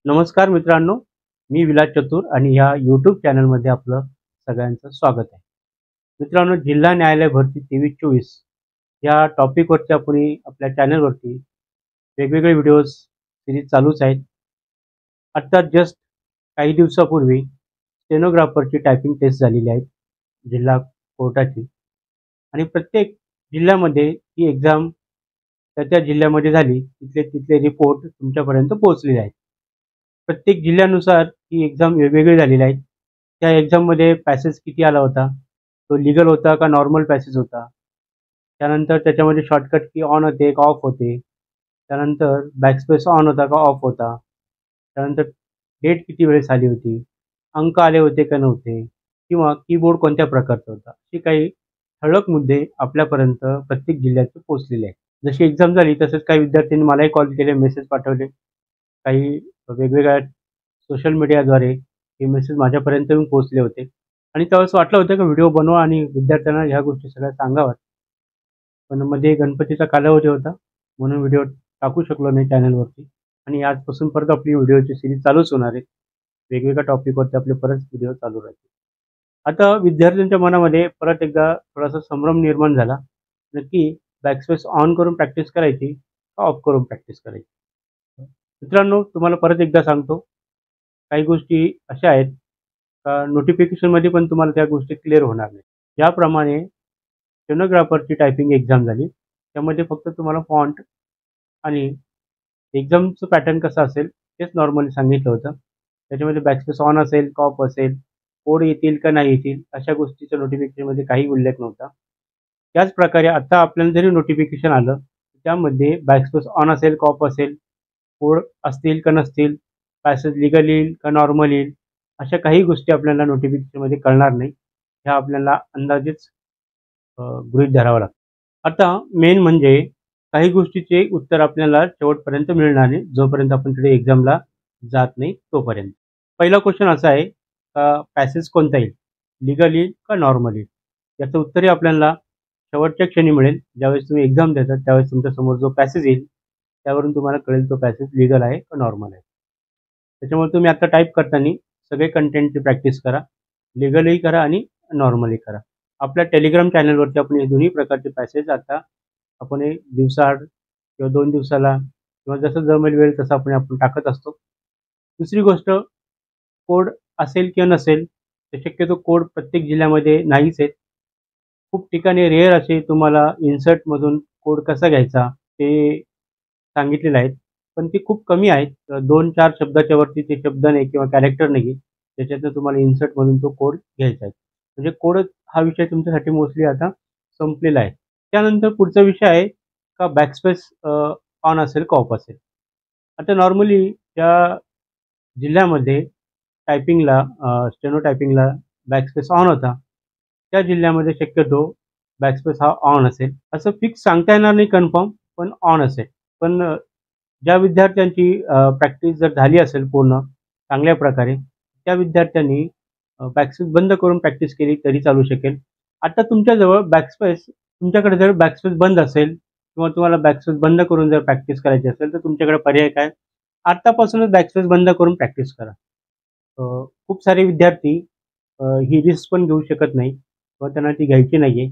नमस्कार मित्रांनो, मी विलास चतुर आणि या यूट्यूब चॅनलमध्ये आपलं सगळ्यांचं स्वागत आहे. मित्रांनो, जिल्हा न्यायालय भरती 23-24 या टॉपिकवरती आपण आपल्या चॅनलवरती वेगवेगळे व्हिडिओज सिरीज चालूच आहेत. आत्ता जस्ट काही दिवसापूर्वी स्टेनोग्राफरची टायपिंग टेस्ट झालेली आहे जिल्हा कोर्टाची, आणि प्रत्येक जिल्ह्यामध्ये ही एक्झाम त्या जिल्ह्यामध्ये झाली, तिथले रिपोर्ट तुमच्यापर्यंत पोहोचलेले आहेत. प्रत्येक जिल्ह्यानुसार ही एक्झाम वेगवेगळी झालेली आहे. त्या एक्झाममध्ये पॅसेज किती आला होता, तो लीगल होता का नॉर्मल पॅसेज होता, त्यानंतर त्याच्यामध्ये शॉर्टकट की ऑन होते का ऑफ होते, त्यानंतर बॅकस्पेस ऑन होता का ऑफ होता, त्यानंतर डेट किती वेळेस आली होती, अंक आले होते का नव्हते, किंवा कीबोर्ड कोणत्या प्रकारचा होता, असे काही ठळक मुद्दे आपल्यापर्यंत प्रत्येक जिल्ह्याचे पोहोचलेले आहेत. जशी एक्झाम झाली तसंच काही विद्यार्थ्यांनी मलाही कॉल केले, मेसेज पाठवले, काही वेगवेगळ्या सोशल मीडियाद्वारे हे मेसेज माझ्यापर्यंत येऊन पोहोचले होते. आणि त्यावेळेस वाटलं होतं की व्हिडिओ बनवा आणि विद्यार्थ्यांना ह्या गोष्टी सगळ्या सांगाव्यात, पण मध्ये गणपतीचा कालावधी होता म्हणून व्हिडिओ टाकू शकलो नाही चॅनलवरती. आणि आजपासून परत आपली व्हिडिओची सिरीज चालूच होणार आहे. वेगवेगळ्या टॉपिकवरती आपले परत व्हिडिओ चालू राहतील. आता विद्यार्थ्यांच्या मनामध्ये परत एकदा थोडासा संभ्रम निर्माण झाला, नक्की बॅकस्पेस ऑन करून प्रॅक्टिस करायची का ऑफ करून प्रॅक्टिस करायची. मित्रांनो, तुम्हाला परत एकदा सांगतो, काही गोष्टी अशा आहेत का नोटिफिकेशनमध्ये पण तुम्हाला त्या गोष्टी क्लिअर होणार नाही. ज्याप्रमाणे स्टेनोग्राफरची टायपिंग एक्झाम झाली, त्यामध्ये फक्त तुम्हाला फॉन्ट आणि एक्झामचं पॅटर्न कसं असेल तेच नॉर्मली सांगितलं होतं. त्याच्यामध्ये बॅकस्पेस ऑन असेल का ऑफ असेल, कोड येतील का नाही येतील, अशा गोष्टीच्या नोटिफिकेशनमध्ये काही उल्लेख नव्हता. त्याच प्रकारे आता आपल्याला जरी नोटिफिकेशन आलं, त्यामध्ये बॅकस्पेस ऑन असेल का ऑफ असेल, कोड असतील का नसतील, पॅसेज लीगल येईल का नॉर्मल येईल, अशा काही गोष्टी आपल्याला नोटिफिकेशनमध्ये कळणार नाही. ह्या आपल्याला अंदाजेच गृहीत धरावं लागतं. आता मेन म्हणजे काही गोष्टीचे उत्तर आपल्याला शेवटपर्यंत मिळणार नाही, जोपर्यंत आपण तिथे एक्झामला जात नाही तोपर्यंत. पहिला क्वेश्चन असा आहे का पॅसेज कोणता येईल, लीगल येईल का नॉर्मल येईल. याचं उत्तरही आपल्याला शेवटच्या क्षणी मिळेल. ज्यावेळेस तुम्ही एक्झाम देतात त्यावेळेस तुमच्यासमोर जो पॅसेज येईल त्यावरून तुम्हाला कळेल तो पॅसेज लीगल आहे का नॉर्मल आहे. त्याच्यामुळे तुम्ही आता टाईप करताना सगळे कंटेंटची प्रॅक्टिस करा, लीगलही करा आणि नॉर्मली करा. आपल्या टेलिग्राम चॅनलवरती आपण हे दोन्ही प्रकारचे पॅसेज आता आपण हे दिवसाआड किंवा 2 दिवसाला किंवा जसं जमेल वेळ तसं आपण टाकत असतो. दुसरी गोष्ट, कोड असेल किंवा नसेल, तर शक्यतो कोड प्रत्येक जिल्ह्यामध्ये नाहीच आहेत. खूप ठिकाणी रेअर असे तुम्हाला इन्सर्टमधून कोड कसा घ्यायचा ते सांगितलेले आहेत, पण ते खूप कमी आहेत. 2-4 शब्दाच्या वरती ते शब्द नाही किंवा कॅरेक्टर नाही, त्याच्यातनं तुम्हाला इन्सर्टमधून तो कोड घ्यायचा आहे. म्हणजे कोड हा विषय तुमच्यासाठी मोस्टली आता संपलेला आहे. त्यानंतर पुढचा विषय आहे का बॅकस्पेस ऑन असेल का ऑफ असेल. आता नॉर्मली त्या जिल्ह्यामध्ये टायपिंगला स्टेनो टायपिंगला बॅकस्पेस ऑन होता, त्या जिल्ह्यामध्ये शक्यतो बॅकस्पेस हा ऑन असेल. असं फिक्स सांगता येणार नाही कन्फर्म, पण ऑन असेल. पण ज्या विद्यार्थ्यांची प्रॅक्टिस जर झाली असेल पूर्ण चांगल्या प्रकारे, त्या विद्यार्थ्यांनी बॅकस्पेस बंद करून प्रॅक्टिस केली तरी चालू शकेल. आता तुमच्याजवळ तुमच्याकडे जर बॅकस्पेस बंद असेल किंवा तुम्हाला बॅकस्पेस बंद करून जर प्रॅक्टिस करायची असेल, तर तुमच्याकडे पर्याय काय, आत्तापासूनच बॅकस्पेस बंद करून प्रॅक्टिस करा. खूप सारे विद्यार्थी ही रिस्क पण घेऊ शकत नाही किंवा त्यांना ती घ्यायची नाही आहे.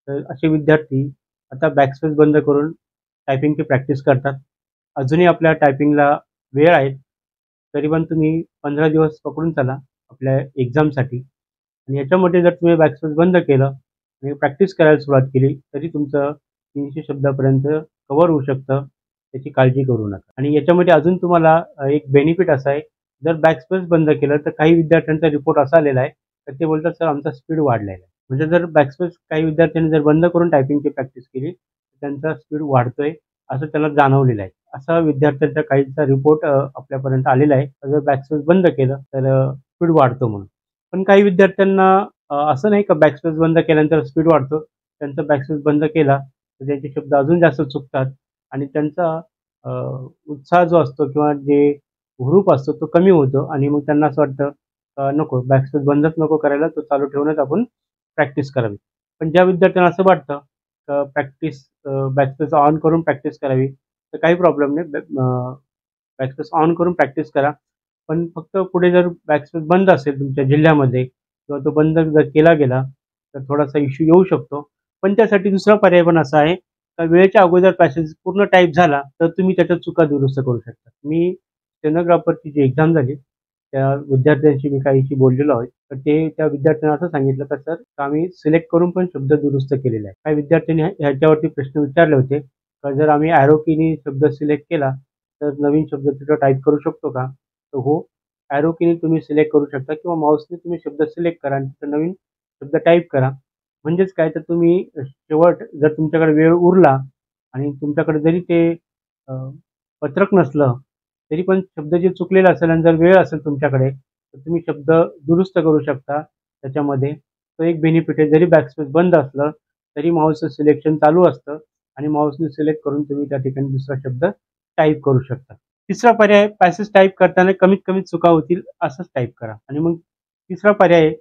तर असे विद्यार्थी आता बॅकस्पेस बंद करून टायपिंगची प्रॅक्टिस करतात. अजूनही आपल्या टायपिंगला वेळ आहे, तरी पण तुम्ही 15 दिवस पकडून चला आपल्या एक्झामसाठी. आणि याच्यामध्ये जर तुम्ही बॅकस्पेस बंद केलं आणि प्रॅक्टिस करायला सुरुवात केली, तरी तुमचं 300 शब्दापर्यंत कव्हर होऊ शकतं. त्याची काळजी करू नका. आणि याच्यामध्ये अजून तुम्हाला एक बेनिफिट असा आहे, जर बॅकस्पेस बंद केलं तर काही विद्यार्थ्यांचा रिपोर्ट असा आलेला आहे तर ते बोलतात सर आमचा स्पीड वाढलेला आहे. म्हणजे जर बॅकस्पेस काही विद्यार्थ्यांनी जर बंद करून टायपिंगची प्रॅक्टिस केली तर त्यांचा स्पीड वाढतोय असं त्याला जाणवलेलं आहे. असा विद्यार्थ्यांचा काहींचा रिपोर्ट आपल्यापर्यंत आलेला आहे. जर बॅकस्पेस बंद केलं तर स्पीड वाढतो म्हणून. पण काही विद्यार्थ्यांना असं नाही का बॅकस्पेस बंद केल्यानंतर स्पीड वाढतो. त्यांचा बॅकस्पेस बंद केला तर त्यांचे शब्द अजून जास्त चुकतात आणि त्यांचा उत्साह जो असतो किंवा जे हुरूप असतो तो कमी होतो आणि मग त्यांना असं वाटतं नको बॅकस्पेस बंदच नको करायला, तो चालू ठेवूनच आपण प्रॅक्टिस करावी. पण ज्या विद्यार्थ्यांना असं वाटतं प्रॅक्टिस बॅकस्पेस ऑन करून प्रॅक्टिस करावी, तर काही प्रॉब्लेम नाही. बॅकस्पेस ऑन करून प्रॅक्टिस करा. पण फक्त पुढे जर बॅकस्पेस बंद असेल तुमच्या जिल्ह्यामध्ये किंवा तो बंद जर केला गेला, तर थोडासा इश्यू येऊ शकतो. पण त्यासाठी दुसरा पर्याय पण असा आहे, का वेळेच्या अगोदर पॅसेज पूर्ण टाइप झाला, तर तुम्ही त्याच्यात चुका दुरुस्त करू शकता. मी स्टेनोग्राफरची जी एक्झाम झाली, त्या विद्यार्थ्यांशी मी काहीशी बोललेलो आहे. तर ते त्या विद्यार्थ्यांना असं सांगितलं का सर, आम्ही सिलेक्ट करून पण शब्द दुरुस्त केलेले आहे. काही विद्यार्थ्यांनी ह्याच्यावरती प्रश्न विचारले होते, का जर आम्ही ॲरो कीनी शब्द सिलेक्ट केला, तर नवीन शब्द तिथं टाइप करू शकतो का? तर हो, ॲरो कीने तुम्ही सिलेक्ट करू शकता किंवा माऊसने तुम्ही शब्द सिलेक्ट करा आणि तिथं नवीन शब्द टाइप करा. म्हणजेच काय, तर तुम्ही शेवट जर तुमच्याकडे वेळ उरला आणि तुमच्याकडे जरी ते अ, पत्रक नसलं, तरी पण शब्द जे चुकलेला असेल आणि जर वेळ असेल तुमच्याकडे, तर तुम्ही शब्द दुरुस्त करू शकता त्याच्यामध्ये. तो एक बेनिफिट आहे. जरी बॅकस्पेस बंद असलं, तरी माऊसचं सिलेक्शन चालू असतं आणि माऊसने सिलेक्ट करून तुम्ही त्या ठिकाणी दुसरा शब्द टाइप करू शकता. तिसरा पर्याय, पॅसेज टाइप करताना कमीत कमी चुका होतील असंच टाइप करा. आणि मग तिसरा पर्याय आहे,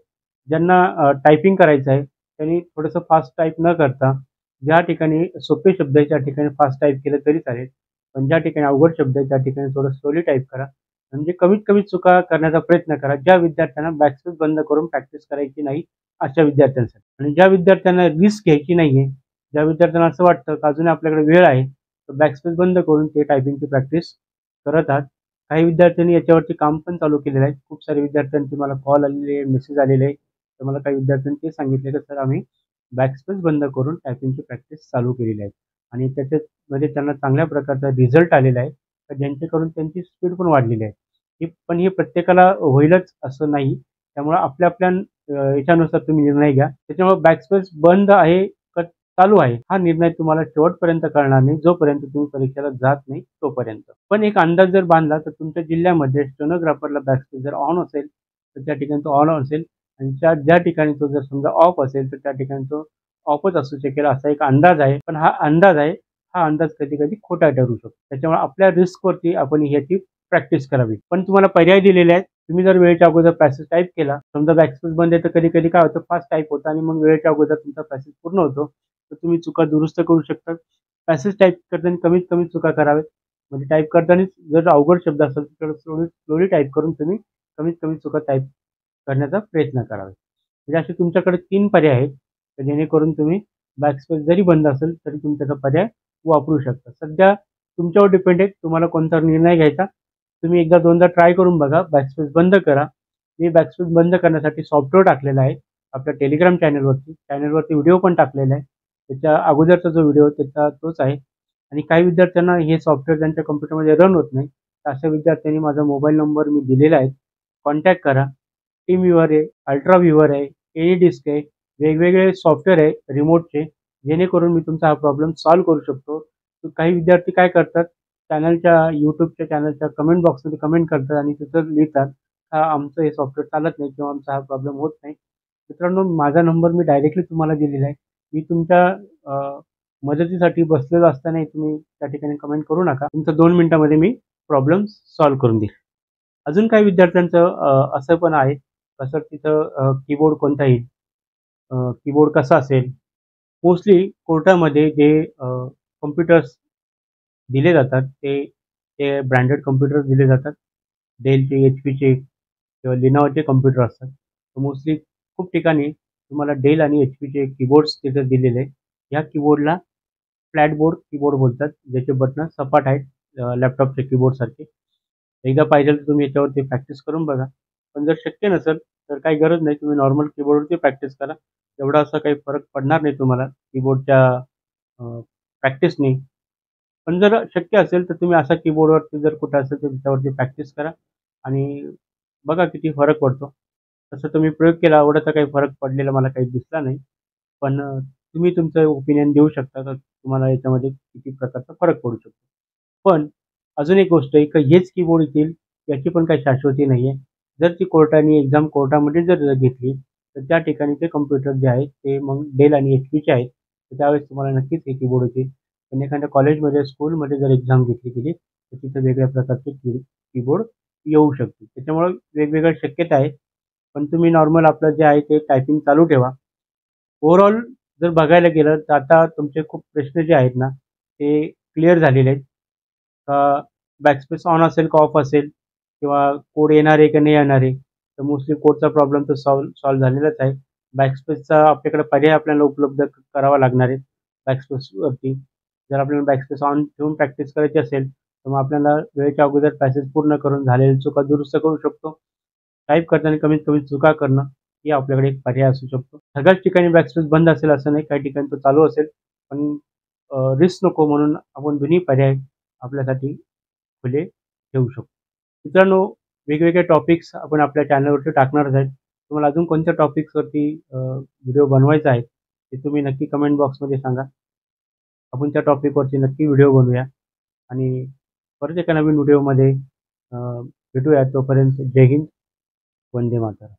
ज्यांना टायपिंग करायचं आहे, त्यांनी थोडंसं फास्ट टाइप न करता, ज्या ठिकाणी सोपे शब्द आहेत त्या ठिकाणी फास्ट टाइप केलं तरी चालेल. पण ज्या ठिकाणी अवघड शब्द आहेत त्या ठिकाणी थोडं स्लोली टाइप करा. म्हणजे कमीत कमी चुका करण्याचा प्रयत्न करा. ज्या विद्यार्थ्यांना बॅकस्पेस बंद करून प्रॅक्टिस करायची नाही, अशा विद्यार्थ्यांसाठी. आणि ज्या विद्यार्थ्यांना रिस्क घ्यायची नाहीये, ज्या विद्यार्थ्यांना असं वाटतं की अजूनही आपल्याकडे वेळ आहे, तर बॅकस्पेस बंद करून ते टायपिंगची प्रॅक्टिस करत आहात. काही विद्यार्थ्यांनी याच्यावरती काम पण चालू केलेलं आहे. खूप सारे विद्यार्थ्यांचे मला कॉल आलेले आहे, मेसेज आलेले आहे. तर मला काही विद्यार्थ्यांनी ते सांगितले की सर, आम्ही बॅकस्पेस बंद करून टायपिंगची प्रॅक्टिस चालू केलेली आहे आणि त्याच्यामध्ये त्यांना चांगल्या प्रकारचा रिझल्ट आलेला आहे. तर ज्यांच्याकडून त्यांची स्पीड पण वाढलेली आहे. पण हे प्रत्येकाला होईलच असं नाही. त्यामुळे आपल्या आपल्या याच्यानुसार तुम्ही निर्णय घ्या. त्याच्यामुळे बॅकस्पेस बंद आहे का चालू आहे, हा निर्णय तुम्हाला शेवटपर्यंत कळणार नाही, जोपर्यंत तुम्ही परीक्षेला जात नाही तोपर्यंत. पण एक अंदाज जर बांधला, तर तुमच्या जिल्ह्यामध्ये स्टेनोग्राफरला बॅकस्पेस जर ऑन असेल, तर त्या ठिकाणी तो ऑन असेल आणि ज्या ठिकाणी तो जर समजा ऑफ असेल, तर त्या ठिकाणी तो ऑफच असू शकेल, असा एक अंदाज आहे. पण हा अंदाज आहे, हा अंदाज कधी-कधी खोटा ठरू शकतो. त्याच्यामुळे आपल्या रिस्कवरती आपण ह्याची प्रॅक्टिस करावी. पण तुम्हाला पर्याय दिलेले आहेत. तुम्ही जर वेळेच्या अगोदर पॅसेज टाइप केला, समजा बॅकस्पेस बंद आहे, तर कधी-कधी काय होतं, फास्ट टाइप होतं आणि मग वेळेच्या अगोदर तुमचा पॅसेज पूर्ण होतो. तर तुम्ही चुका दुरुस्त करू शकता. पॅसेज टाइप करताना कमीत कमी चुका कराव्यात. म्हणजे टाइप करतानाच जर अवघड शब्द असेल, तर स्लोली टाइप करून तुम्ही कमीत कमी चुका टाइप करण्याचा प्रयत्न करावा. म्हणजे असे तुमच्याकडे 3 पर्याय आहेत, तर जेणेकरून तुम्ही बॅकस्पेस जरी बंद असेल, तरी तुम्ही त्याचा पर्याय वापरू शकता. सध्या तुमच्यावर डिपेंड आहे, तुम्हाला कोणता निर्णय घ्यायचा. तुम्ही एकदा दोनदा ट्राय करून बघा, बॅकस्पेस बंद करा. मी बॅकस्पेस बंद करण्यासाठी सॉफ्टवेअर टाकलेला आहे आपल्या टेलिग्राम चॅनलवरती व्हिडिओ पण टाकलेला आहे. त्याच्या अगोदरचा जो व्हिडिओ त्याचा तोच आहे. आणि काही विद्यार्थ्यांना हे सॉफ्टवेअर त्यांच्या कॉम्प्युटरमध्ये रन होत नाही, तर अशा विद्यार्थ्यांनी माझा मोबाईल नंबर मी दिलेला आहे, कॉन्टॅक्ट करा. टीम व्ह्यूवर आहे, अल्ट्रा व्ह्यूवर आहे, एनीडिस्क आहे, वेगवेगळे सॉफ्टवेअर आहे रिमोटचे, जेणेकरून मी तुमचा हा प्रॉब्लेम सॉल्व्ह करू शकतो. तर काही विद्यार्थी काय करतात, यूट्यूबच्या चॅनलच्या कमेंट बॉक्समध्ये कमेंट करतात आणि तिथं लिहितात, आमचं हे सॉफ्टवेअर चालत नाही किंवा आमचा हा प्रॉब्लेम होत नाही. मित्रांनो, माझा नंबर मी डायरेक्टली तुम्हाला दिलेला आहे. मी तुमच्या मदतीसाठी बसलेलो असतानाही तुम्ही त्या ठिकाणी कमेंट करू नका. तुमचं 2 मिनिटामध्ये मी प्रॉब्लेम सॉल्व्ह करून देईल. अजून काही विद्यार्थ्यांचं असं पण आहे, कसं तिथं कीबोर्ड कोणता येईल, कीबोर्ड कसा असेल. मोस्टली कोर्टामध्ये जे कॉम्प्युटर्स दिले जातात, ते ते ब्रँडेड कॉम्प्युटर्स दिले जातात. डेलचे, एचपीचे किंवा लिनोवाचे कॉम्प्युटर असतात. तर मोस्टली खूप ठिकाणी तुम्हाला डेल आणि एचपीचे कीबोर्ड्स तिथे दिलेले आहेत. या कीबोर्डला फ्लॅट बोर्ड कीबोर्ड बोलतात, ज्याचे बटणं सपाट आहेत, लॅपटॉपच्या कीबोर्डसारखे. एकदा पाहिजे तर तुम्ही याच्यावरती प्रॅक्टिस करून बघा. पण जर शक्य नसेल, तर काही गरज नाही, तुम्ही नॉर्मल कीबोर्डवरती प्रॅक्टिस करा. एवढा असा काही फरक पडणार नाही तुम्हाला कीबोर्डच्या प्रॅक्टिसनी. पण जर शक्य असेल, तर तुम्ही असा कीबोर्डवरती जर कुठं असेल, तर त्याच्यावरती प्रॅक्टिस करा आणि बघा किती फरक पडतो. तसं तुम्ही प्रयोग केला, एवढा तर काही फरक पडलेला मला काही दिसला नाही. पण तुम्ही तुमचं ओपिनियन देऊ शकता, तर तुम्हाला याच्यामध्ये किती प्रकारचा फरक पडू शकतो. पण अजून एक गोष्ट आहे, की हेच कीबोर्ड येतील याची पण काही शाश्वती नाही आहे. जर ती कोर्टाने एक्झाम कोर्टामध्ये जर घेतली, तर त्या ठिकाणी ते कॉम्प्युटर जे आहेत, ते मग डेल आणि एचपीचे आहेत. तर त्यावेळेस तुम्हाला नक्कीच हे कीबोर्ड येतील. पण एखाद्या कॉलेजमध्ये, स्कूलमध्ये जर एक्झाम घेतली गेली, तर तिथे वेगळ्या प्रकारचे कीबोर्ड येऊ शकते. त्याच्यामुळं वेगवेगळ्या शक्यता आहेत. पण तुम्ही नॉर्मल आपलं जे आहे ते टायपिंग चालू ठेवा. ओव्हरऑल जर बघायला गेलं तर आता तुमचे खूप प्रश्न जे आहेत ना ते क्लिअर झालेले आहेत. का बॅकस्पेस ऑन असेल का ऑफ असेल किंवा कोड येणार आहे का नाही येणार आहे. तर मोस्टली कोडचा प्रॉब्लेम तर सॉल्व्ह झालेलाच आहे. बॅकस्पेसचा आपल्याकडे पर्याय आपल्याला उपलब्ध करावा लागणार आहे बॅकस्पेसवरती. जर आपल्याला बॅकस्पेस ऑन ठेवून प्रॅक्टिस करायची असेल तर मग आपल्याला वेळेच्या अगोदर पॅसेज पूर्ण करून झालेल्या चुका दुरुस्त करू शकतो. टाइप करताना कमीत कमी चुका करणं ही आपल्याकडे एक पर्याय असू शकतो. सगळ्याच ठिकाणी बॅकस्पेस बंद असेल असं नाही. काही ठिकाणी तो चालू असेल. पण रिस्क नको म्हणून आपण दोन्ही पर्याय आपल्यासाठी खुले ठेवू शकतो. मित्रांनो, वेगवेगळे टॉपिक्स आपण आपल्या चॅनलवरती टाकणारच आहेत. तुम्हाला अजून कोणत्या टॉपिक्सवरती व्हिडिओ बनवायचा आहे ते तुम्ही नक्की कमेंट बॉक्समध्ये सांगा. आपण त्या टॉपिकवरती नक्की व्हिडिओ बनवूया आणि परत एका नवीन व्हिडिओमध्ये भेटूया. तोपर्यंत जय हिंद, वंदे मातरम.